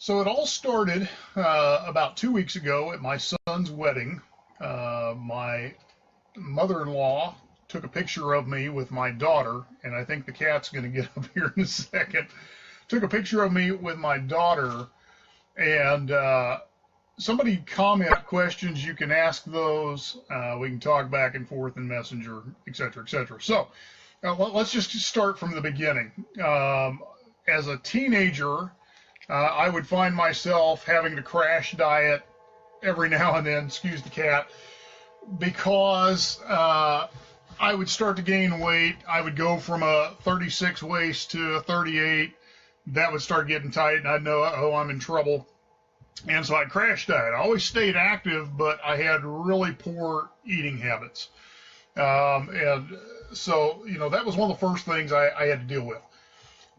So it all started about 2 weeks ago at my son's wedding. My mother-in-law took a picture of me with my daughter, and I think the cat's going to get up here in a second. Took a picture of me with my daughter, and somebody comment questions. You can ask those. We can talk back and forth in Messenger, etc., etc. So let's just start from the beginning. As a teenager, I would find myself having to crash diet every now and then, excuse the cat, because I would start to gain weight. I would go from a 36 waist to a 38. That would start getting tight, and I'd know, oh, I'm in trouble. And so I'd crash diet. I always stayed active, but I had really poor eating habits. And so, that was one of the first things I had to deal with.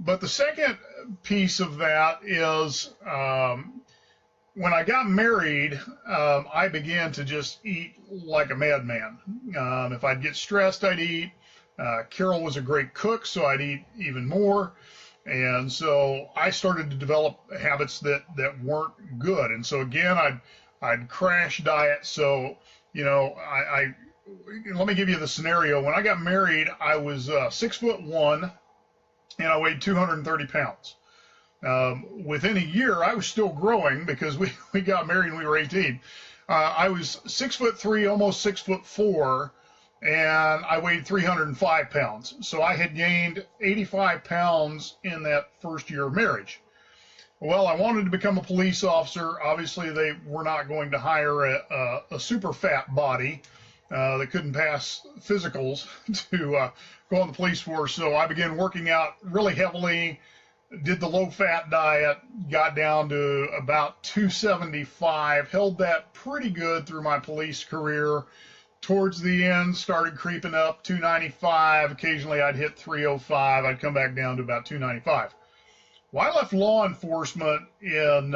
But the second piece of that is when I got married, I began to just eat like a madman. If I'd get stressed, I'd eat. Carol was a great cook, so I'd eat even more. And so I started to develop habits that weren't good. And so again, I'd crash diet. So, let me give you the scenario. When I got married, I was 6'1", and I weighed 230 pounds. Within a year, I was still growing because we got married when we were 18. I was 6'3", almost 6'4", and I weighed 305 pounds. So I had gained 85 pounds in that first year of marriage. Well, I wanted to become a police officer. Obviously, they were not going to hire a super fat body that couldn't pass physicals to go on the police force. So I began working out really heavily, did the low-fat diet, got down to about 275, held that pretty good through my police career. Towards the end, started creeping up, 295. Occasionally, I'd hit 305. I'd come back down to about 295. Well, I left law enforcement in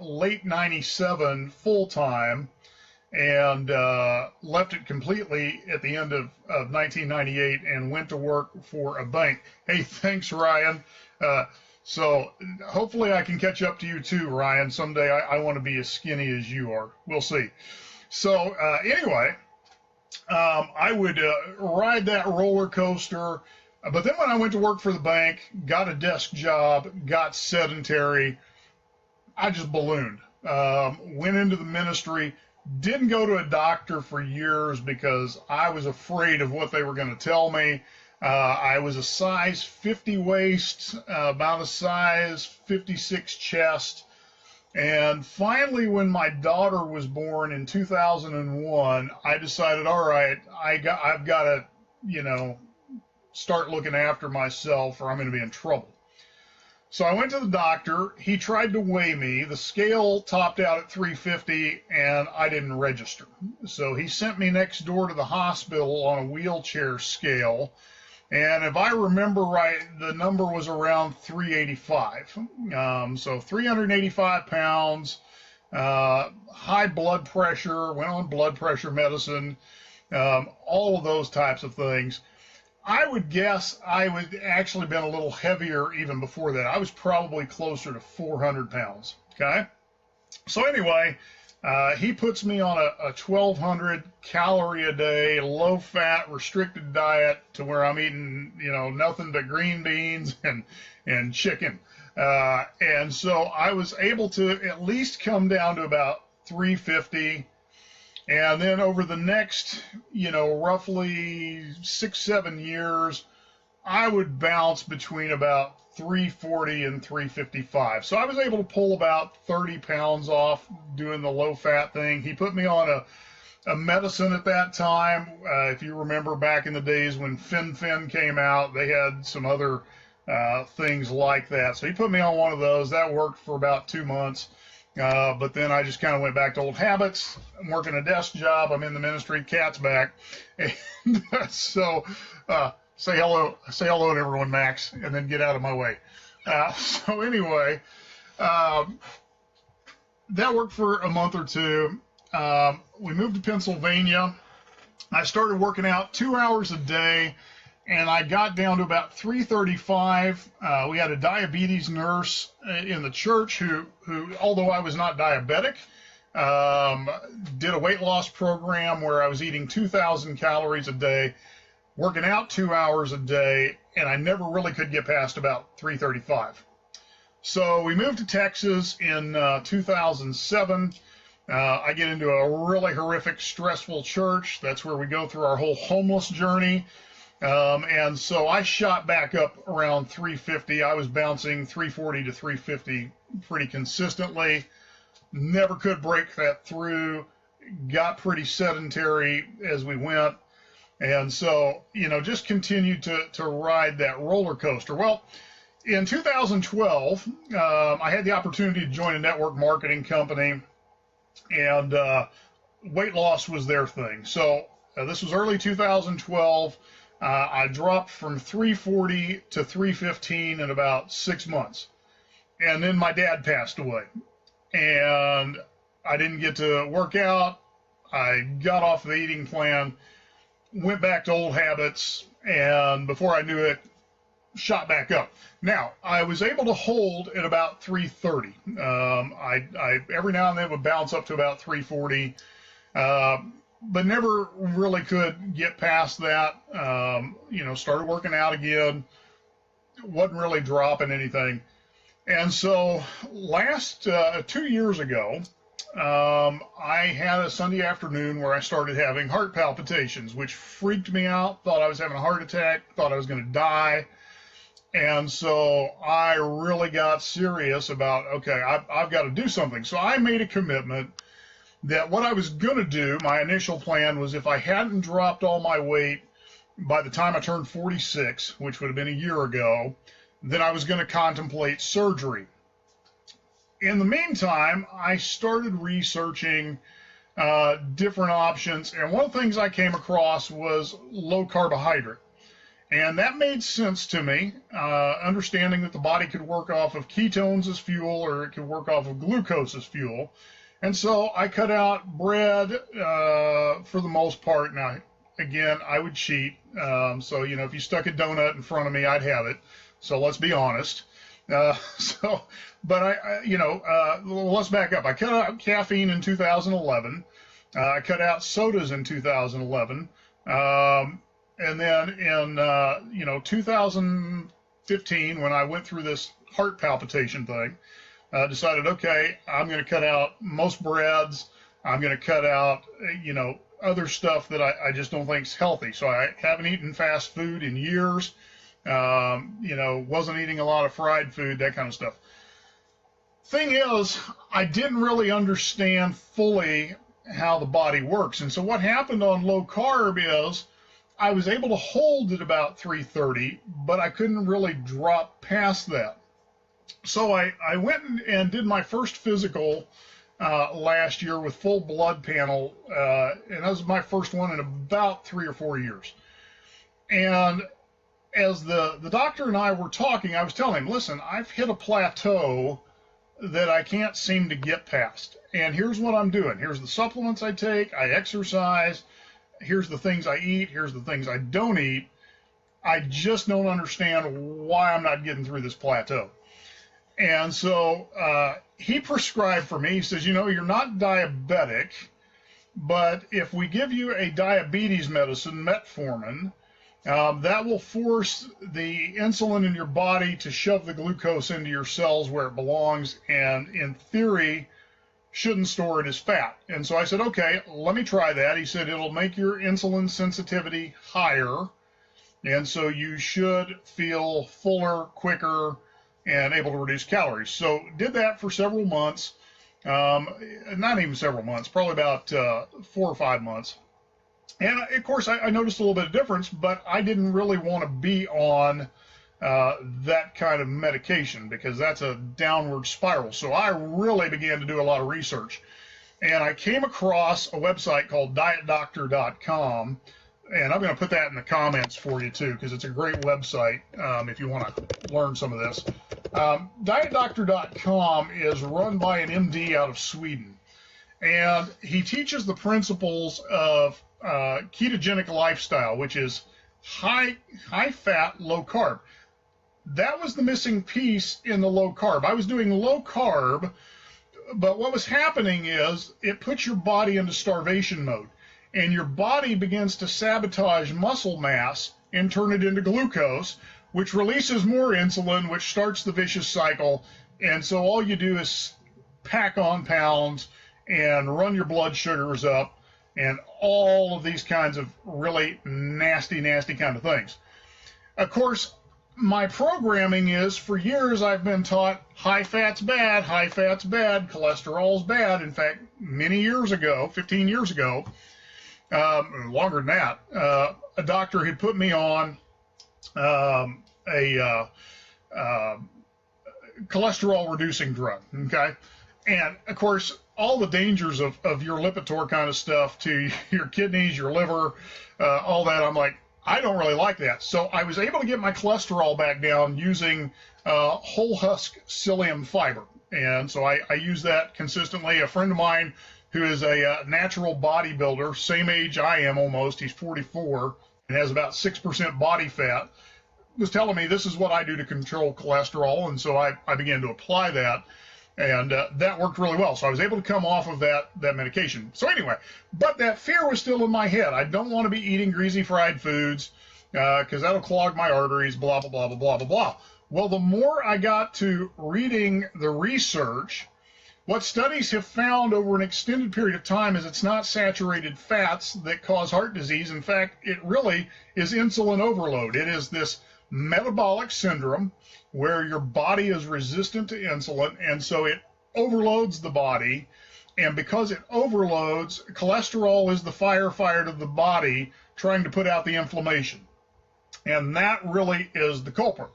late 97 full-time, and left it completely at the end of 1998 and went to work for a bank. Hey, thanks, Ryan. So hopefully I can catch up to you too, Ryan. Someday I want to be as skinny as you are. We'll see. So anyway, I would ride that roller coaster. But then when I went to work for the bank, got a desk job, got sedentary, I just ballooned. Went into the ministry. Didn't go to a doctor for years because I was afraid of what they were going to tell me. I was a size 50 waist, about a size 56 chest. And finally, when my daughter was born in 2001, I decided, all right, I've got to, start looking after myself or I'm going to be in trouble. So I went to the doctor. He tried to weigh me. The scale topped out at 350, and I didn't register. So he sent me next door to the hospital on a wheelchair scale. And if I remember right, the number was around 385. So 385 pounds, high blood pressure, went on blood pressure medicine, all of those types of things. I would guess I would actually been a little heavier even before that. I was probably closer to 400 pounds, okay? So anyway, he puts me on a 1,200 calorie a day, low-fat, restricted diet to where I'm eating, nothing but green beans and chicken. And so I was able to at least come down to about 350. And then over the next, roughly 6-7 years, I would bounce between about 340 and 355. So I was able to pull about 30 pounds off doing the low-fat thing. He put me on a medicine at that time. If you remember back in the days when Fin came out, they had some other things like that. So he put me on one of those. That worked for about 2 months. But then I just kind of went back to old habits. I'm working a desk job. I'm in the ministry. Cat's back. And so say hello to everyone, Max, and then get out of my way. So anyway, that worked for a month or two. We moved to Pennsylvania. I started working out 2 hours a day. and I got down to about 335. We had a diabetes nurse in the church who although I was not diabetic, did a weight loss program where I was eating 2,000 calories a day, working out 2 hours a day, and I never really could get past about 335. So we moved to Texas in 2007. I get into a really horrific, stressful church. That's where we go through our whole homeless journey. And so I shot back up around 350. I was bouncing 340 to 350 pretty consistently. Never could break that through. Got pretty sedentary as we went. And so, just continued to ride that roller coaster. Well, in 2012, I had the opportunity to join a network marketing company, and weight loss was their thing. So this was early 2012. I dropped from 340 to 315 in about 6 months. And then my dad passed away. And I didn't get to work out. I got off the eating plan, went back to old habits, and before I knew it, shot back up. Now, I was able to hold at about 330. I every now and then would bounce up to about 340, but never really could get past that. Started working out again, wasn't really dropping anything. And so last 2 years ago, I had a Sunday afternoon where I started having heart palpitations, which freaked me out. Thought I was having a heart attack, thought I was going to die. And so I really got serious about, okay, I've got to do something. So I made a commitment that what I was going to do, my initial plan was if I hadn't dropped all my weight by the time I turned 46, which would have been a year ago, then I was going to contemplate surgery. In the meantime, I started researching different options, and one of the things I came across was low carbohydrate. And that made sense to me, understanding that the body could work off of ketones as fuel, or it could work off of glucose as fuel. And so I cut out bread for the most part. Now, again, I would cheat. So, if you stuck a donut in front of me, I'd have it. So let's be honest. Let's back up. I cut out caffeine in 2011. I cut out sodas in 2011. And then in 2015, when I went through this heart palpitation thing, decided, okay, I'm going to cut out most breads. I'm going to cut out, other stuff that I just don't think is healthy. So I haven't eaten fast food in years. Wasn't eating a lot of fried food, that kind of stuff. Thing is, I didn't really understand fully how the body works. And so what happened on low carb is I was able to hold at about 330, but I couldn't really drop past that. So I went and did my first physical last year with full blood panel, and that was my first one in about 3 or 4 years. And as the doctor and I were talking, I was telling him, listen, I've hit a plateau that I can't seem to get past. And here's what I'm doing. Here's the supplements I take. I exercise. Here's the things I eat. Here's the things I don't eat. I just don't understand why I'm not getting through this plateau. And so he prescribed for me. He says, you're not diabetic, but if we give you a diabetes medicine, metformin, that will force the insulin in your body to shove the glucose into your cells where it belongs, and in theory, shouldn't store it as fat. And so I said, okay, let me try that. He said, it'll make your insulin sensitivity higher, and so you should feel fuller, quicker, and able to reduce calories. So did that for several months, not even several months, probably about 4 or 5 months. And of course, I noticed a little bit of difference, but I didn't really want to be on that kind of medication because that's a downward spiral. So I really began to do a lot of research. And I came across a website called dietdoctor.com. And I'm going to put that in the comments for you, too, because it's a great website if you want to learn some of this. Dietdoctor.com is run by an MD out of Sweden. And he teaches the principles of ketogenic lifestyle, which is high fat, low carb. That was the missing piece in the low carb. I was doing low carb, but what was happening is it puts your body into starvation mode, and your body begins to sabotage muscle mass and turn it into glucose, which releases more insulin, which starts the vicious cycle. And so all you do is pack on pounds and run your blood sugars up and all of these kinds of really nasty kind of things. Of course, my programming is, for years I've been taught high fat's bad, cholesterol's bad. In fact, many years ago, 15 years ago, longer than that, a doctor had put me on a cholesterol reducing drug, okay? And of course, all the dangers of your Lipitor kind of stuff to your kidneys, your liver, all that, I'm like, I don't really like that. So I was able to get my cholesterol back down using whole husk psyllium fiber. And so I use that consistently. A friend of mine who is a natural bodybuilder, same age I am almost, he's 44 and has about 6% body fat, was telling me this is what I do to control cholesterol. And so I began to apply that. And that worked really well. So I was able to come off of that medication. So anyway, but that fear was still in my head. I don't want to be eating greasy fried foods because that'll clog my arteries, blah, blah, blah, blah, blah, blah, blah. Well, the more I got to reading the research, what studies have found over an extended period of time is it's not saturated fats that cause heart disease. In fact, it really is insulin overload. It is this metabolic syndrome where your body is resistant to insulin, and so it overloads the body. And because it overloads, cholesterol is the firefighter of the body trying to put out the inflammation. And that really is the culprit.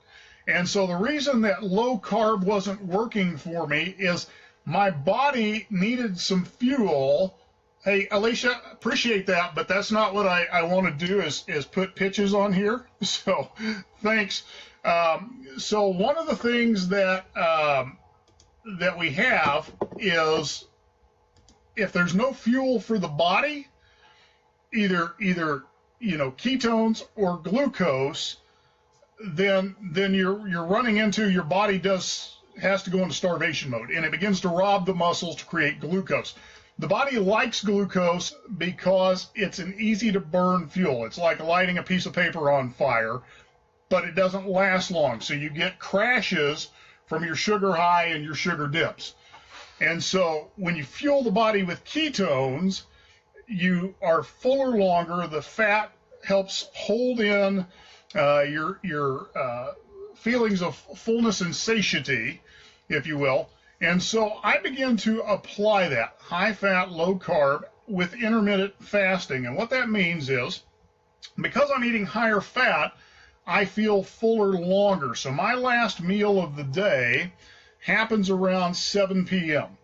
And so the reason that low carb wasn't working for me is my body needed some fuel. Hey, Alicia, appreciate that, but that's not what I want to do is put pitches on here. So thanks. So one of the things that that we have is if there's no fuel for the body, either ketones or glucose, then you're running into, your body has to go into starvation mode, and it begins to rob the muscles to create glucose. The body likes glucose because it's an easy to burn fuel. It's like lighting a piece of paper on fire, but it doesn't last long. So you get crashes from your sugar high and your sugar dips. And so when you fuel the body with ketones, you are fuller longer. The fat helps hold in your feelings of fullness and satiety, if you will. And so I began to apply that high fat, low carb with intermittent fasting. And what that means is, because I'm eating higher fat, I feel fuller longer. So my last meal of the day happens around 7 p.m.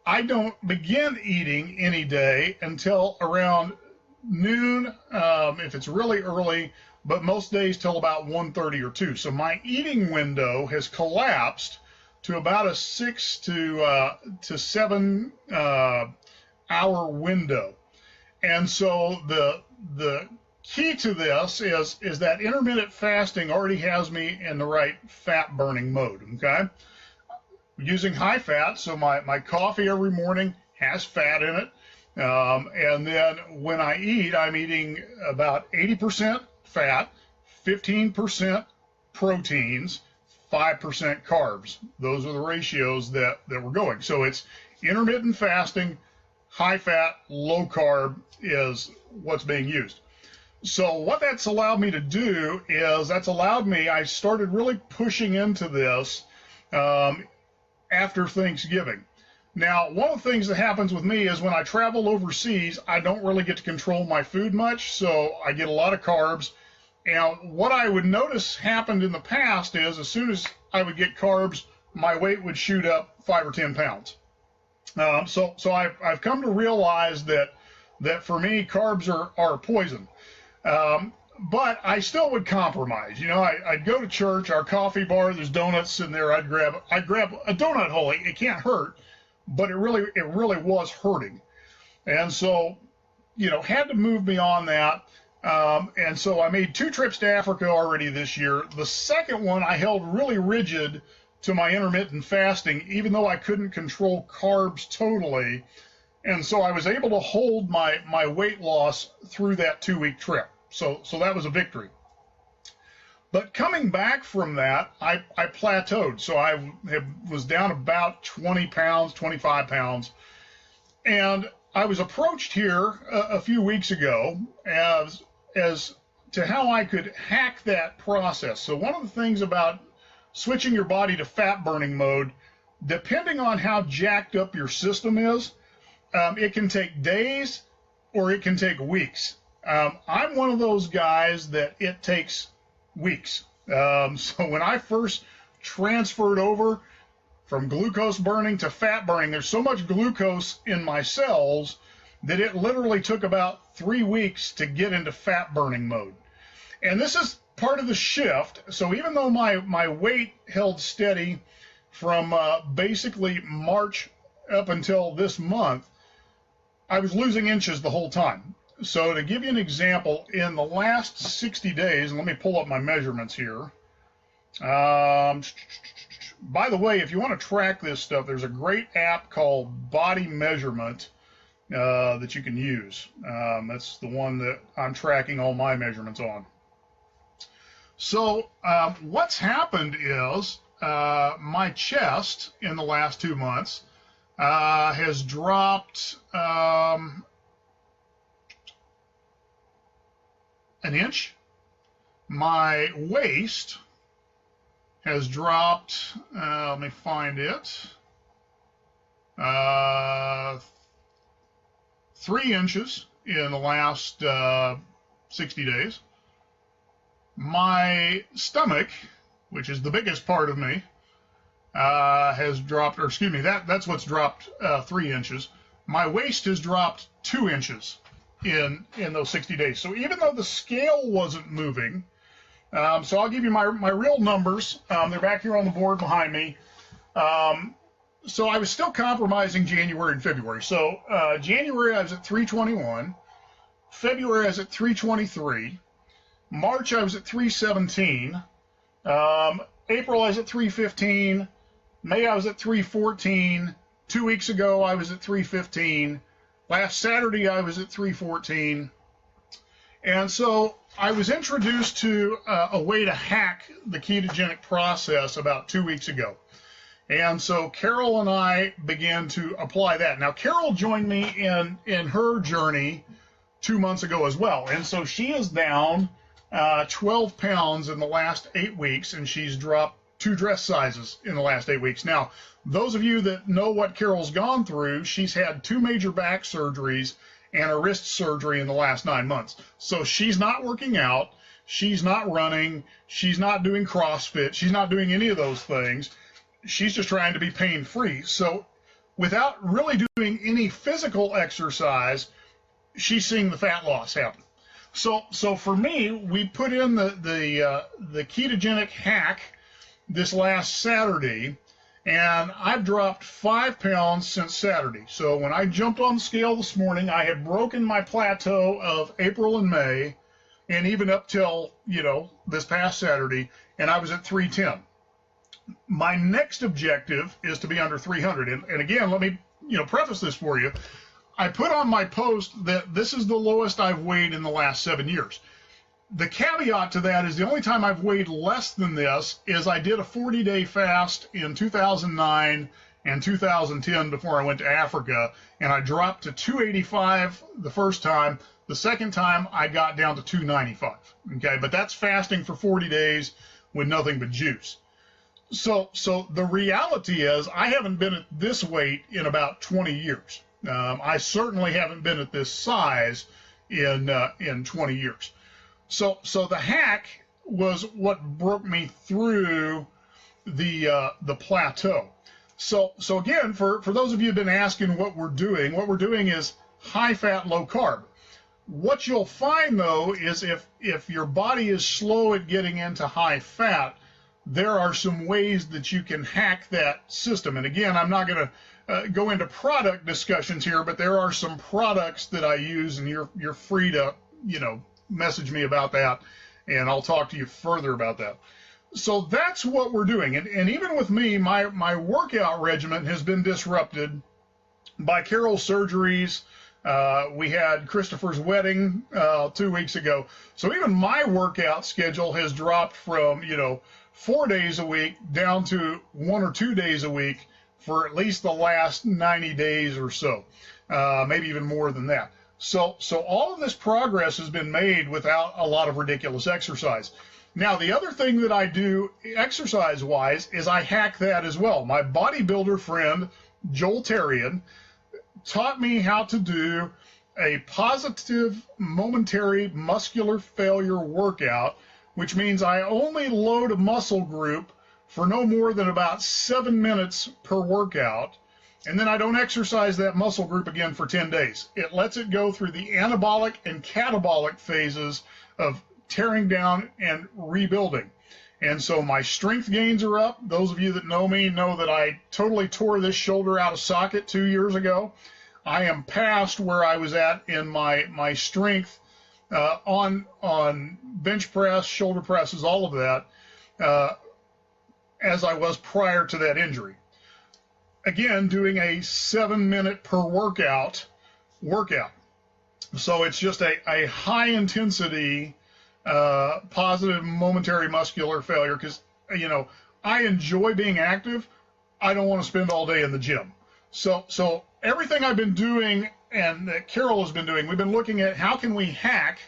I don't begin eating any day until around noon, if it's really early, but most days till about 1:30 or 2. So my eating window has collapsed to about a 6 to 7 hour window. And so the key to this is that intermittent fasting already has me in the right fat burning mode, okay? Using high fat, so my coffee every morning has fat in it. And then when I eat, I'm eating about 80% fat, 15% proteins, 5% carbs. Those are the ratios that we're going. So it's intermittent fasting, high fat, low carb is what's being used. So what that's allowed me to do is I started really pushing into this after Thanksgiving. Now, one of the things that happens with me is when I travel overseas, I don't really get to control my food much, so I get a lot of carbs. And what I would notice happened in the past is as soon as I would get carbs, my weight would shoot up 5 or 10 pounds. So I've come to realize that for me, carbs are poison. But I still would compromise. You know, I'd go to church, our coffee bar, there's donuts in there. I'd grab a donut hole. It can't hurt, but it really was hurting. And so, had to move beyond that. And so I made 2 trips to Africa already this year. The second one, I held really rigid to my intermittent fasting, even though I couldn't control carbs totally. And so I was able to hold my weight loss through that 2-week trip. So that was a victory. But coming back from that, I plateaued. So I was down about 20 pounds, 25 pounds. And I was approached here a few weeks ago as to how I could hack that process. So one of the things about switching your body to fat burning mode, depending on how jacked up your system is, it can take days or it can take weeks. I'm one of those guys that it takes weeks. So when I first transferred over from glucose burning to fat burning, there's so much glucose in my cells that it literally took about 3 weeks to get into fat burning mode. And this is part of the shift. So even though my weight held steady from basically March up until this month, I was losing inches the whole time. So to give you an example, in the last 60 days, and let me pull up my measurements here. By the way, if you want to track this stuff, there's a great app called Body Measurement that you can use. That's the one that I'm tracking all my measurements on. So what's happened is my chest in the last 2 months has dropped an inch. My waist has dropped, let me find it, 3 inches in the last 60 days. My stomach, which is the biggest part of me, has dropped, or excuse me, that's what's dropped 3 inches. My waist has dropped 2 inches in those 60 days. So even though the scale wasn't moving, so I'll give you my real numbers. They're back here on the board behind me. So I was still compromising January and February. So January I was at 321. February I was at 323. March I was at 317. April I was at 315. May I was at 314. 2 weeks ago I was at 315. Last Saturday I was at 314. And so I was introduced to a way to hack the ketogenic process about 2 weeks ago. And so Carol and I began to apply that. Now, Carol joined me in her journey 2 months ago as well. And so she is down 12 pounds in the last 8 weeks, and she's dropped 2 dress sizes in the last 8 weeks. Now, those of you that know what Carol's gone through, she's had 2 major back surgeries and a wrist surgery in the last 9 months. So she's not working out, she's not running, she's not doing CrossFit, she's not doing any of those things. She's just trying to be pain-free. So without really doing any physical exercise, she's seeing the fat loss happen. So for me, we put in the ketogenic hack this last Saturday, and I've dropped 5 pounds since Saturday. So when I jumped on the scale this morning, I had broken my plateau of April and May, and even up till, this past Saturday, and I was at 310. My next objective is to be under 300. And again, let me, preface this for you. I put on my post that this is the lowest I've weighed in the last 7 years. The caveat to that is the only time I've weighed less than this is I did a 40-day fast in 2009 and 2010 before I went to Africa, and I dropped to 285 the first time. The second time I got down to 295. Okay, but that's fasting for 40 days with nothing but juice. So the reality is I haven't been at this weight in about 20 years. I certainly haven't been at this size in 20 years. So the hack was what broke me through the plateau. So again, for those of you who've been asking what we're doing is high fat, low carb. What you'll find though is if your body is slow at getting into high fat, there are some ways that you can hack that system. And again, I'm not going to go into product discussions here, but there are some products that I use, and you're free to message me about that, and I'll talk to you further about that. So that's what we're doing. And even with me, my workout regimen has been disrupted by Carol's surgeries. We had Christopher's wedding 2 weeks ago. So even my workout schedule has dropped from, 4 days a week down to 1 or 2 days a week for at least the last 90 days or so, maybe even more than that. So all of this progress has been made without a lot of ridiculous exercise. Now, the other thing that I do exercise-wise is I hack that as well. My bodybuilder friend, Joel Terrian, taught me how to do a positive momentary muscular failure workout, which means I only load a muscle group for no more than about 7 minutes per workout, and then I don't exercise that muscle group again for 10 days. It lets it go through the anabolic and catabolic phases of tearing down and rebuilding. And so my strength gains are up. Those of you that know me know that I totally tore this shoulder out of socket 2 years ago. I am past where I was at in my strength on bench press, shoulder presses, all of that, as I was prior to that injury. Again, doing a 7 minute per workout. So it's just a high intensity positive momentary muscular failure, because I enjoy being active. I don't want to spend all day in the gym. So everything I've been doing and that Carol has been doing, we've been looking at how can we hack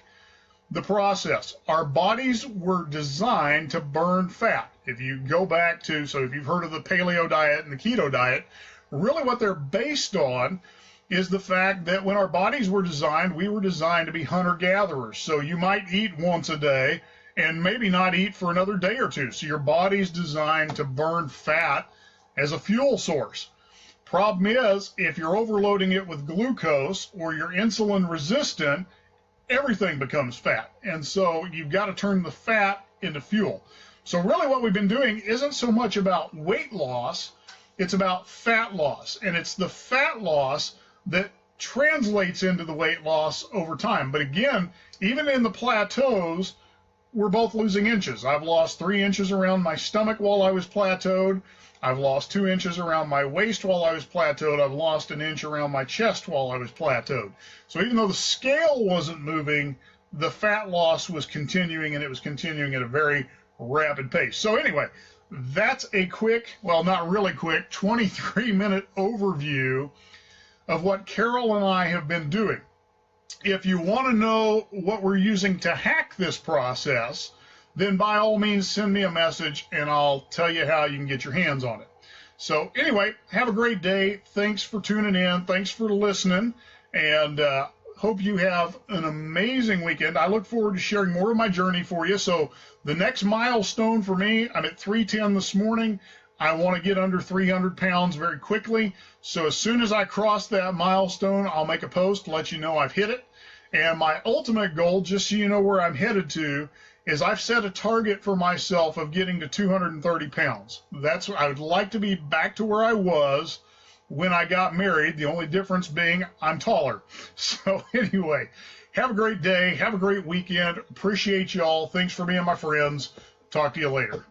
the process. Our bodies were designed to burn fat. If you go back to, so if you've heard of the paleo diet and the keto diet, really what they're based on is the fact that when our bodies were designed, we were designed to be hunter-gatherers. So you might eat once a day and maybe not eat for another day or two. So your body's designed to burn fat as a fuel source. Problem is, if you're overloading it with glucose or you're insulin resistant, everything becomes fat. And so you've got to turn the fat into fuel. So really what we've been doing isn't so much about weight loss, it's about fat loss. And it's the fat loss that translates into the weight loss over time. But again, even in the plateaus, we're both losing inches. I've lost 3 inches around my stomach while I was plateaued. I've lost 2 inches around my waist while I was plateaued. I've lost 1 inch around my chest while I was plateaued. So even though the scale wasn't moving, the fat loss was continuing, and it was continuing at a very rapid pace. So anyway, that's a quick, well, not really quick, 23-minute overview of what Carol and I have been doing. If you want to know what we're using to hack this process, then by all means send me a message and I'll tell you how you can get your hands on it. So anyway, have a great day. Thanks for tuning in. Thanks for listening, and hope you have an amazing weekend. I look forward to sharing more of my journey for you. So the next milestone for me, I'm at 310 this morning. I want to get under 300 pounds very quickly. So as soon as I cross that milestone, I'll make a post to let you know I've hit it. And my ultimate goal, just so you know where I'm headed to, is I've set a target for myself of getting to 230 pounds. That's what I would like to be back to where I was when I got married. The only difference being I'm taller. So anyway, have a great day. Have a great weekend. Appreciate y'all. Thanks for being my friends. Talk to you later.